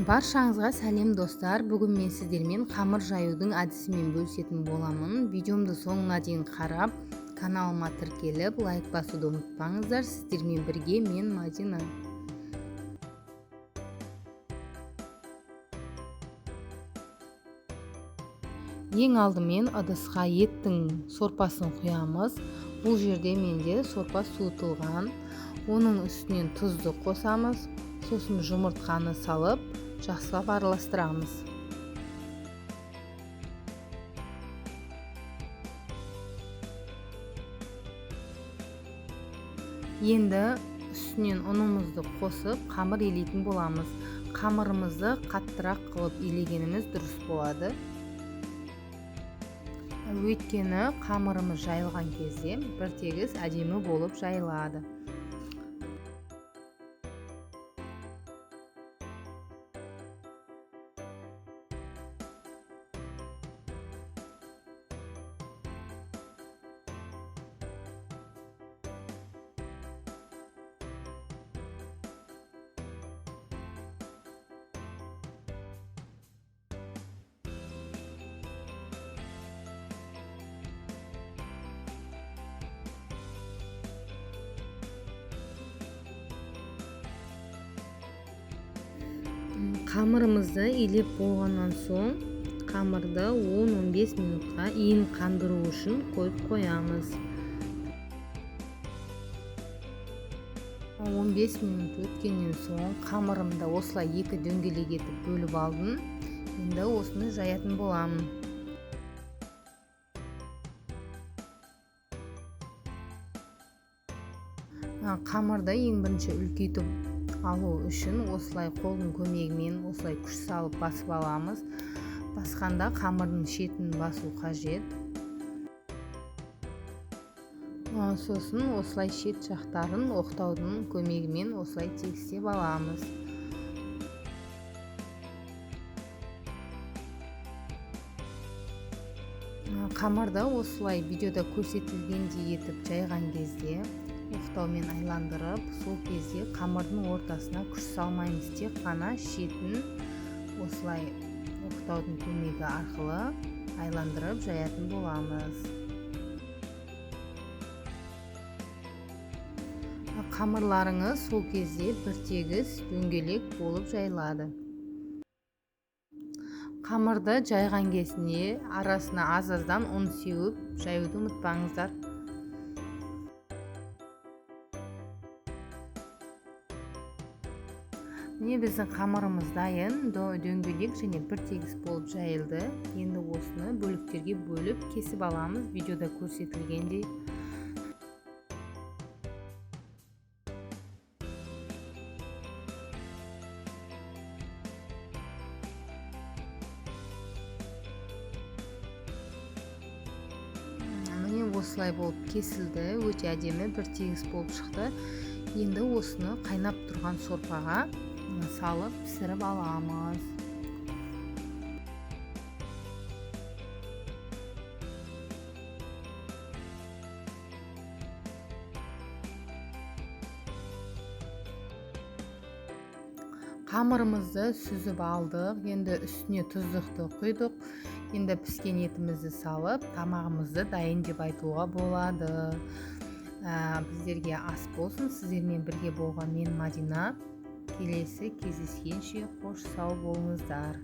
Баршаңызға сәлем достар. Бүгін мен сіздермен қамыр жаюдың әдісімен бөлісетін боламын. Видеомды соңына дейін қарап, каналыма тіркеліп, лайк басуды ұмытпаңыздар. Сіздермен бірге мен Мадина. Ең алдымен ыдысқа еттің сорпасын құямыз. Бұл жерде менде сорпа суытылған. Оның үстінен тұзды қосамыз. Сосын жұмыртқаны салып, жақсылап араластырамыз. Енді үстінен ұнымызды қосып, қамыр елейтін боламыз. Қамырымызды қаттырақ қылып елегеніміз дұрыс болады. Өйткені қамырымыз жайылған кезде бір тегіс әдемі болып жайылады. Қамырымызды елеп болғаннан соң қамырды 10-15 минутқа иін қандыру үшін қойып қоямыз. 15 минут өткеннен соң қамырымды осылай екі дөңгелек етіп бөліп алдым. Енді осыны жаятын боламын. Қамырды ең бірінші үлкейтіп алу үшін осылай қолдың көмегімен осылай күш салып басып аламыз. Басқанда қамырдың шетін басу қажет. Сосын осылай шет жақтарын оқтаудың көмегімен осылай тегістеп аламыз. Қамырды осылай видеода көрсетілгендей етіп жайған кезде оқтаумен айландырып, сол кезде қамырдың ортасына күш салмаймыз, тек қана шетін осылай оқтаудың көмегі арқылы айландырып жаятын боламыз. Қамырларыңыз сол кезде бір тегіс дөңгелек болып жайылады. Қамырды жайған кезінде арасына аз-аздан ұн сеуіп жаюды ұмытпаңыздар. Міне біздің қамырымыз дайын, дөңгелек және бір тегіс болып жайылды. Енді осыны бөліктерге бөліп кесіп аламыз, видеода көрсетілгендей. Міне осылай болып кесілді, өте әдемі бір тегіс болып шықты. Енді осыны қайнап тұрған сорпаға салып пісіріп аламыз. Қамырымызды сүзіп алдық. Енді үстіне тұздықты құйдық. Енді піскен етімізді салып, тамағымызды дайын деп айтуға болады. Біздерге ас болсын. Сіздермен бірге болған мен Мадина. Келесі кездескенше қош сау болыңыздар.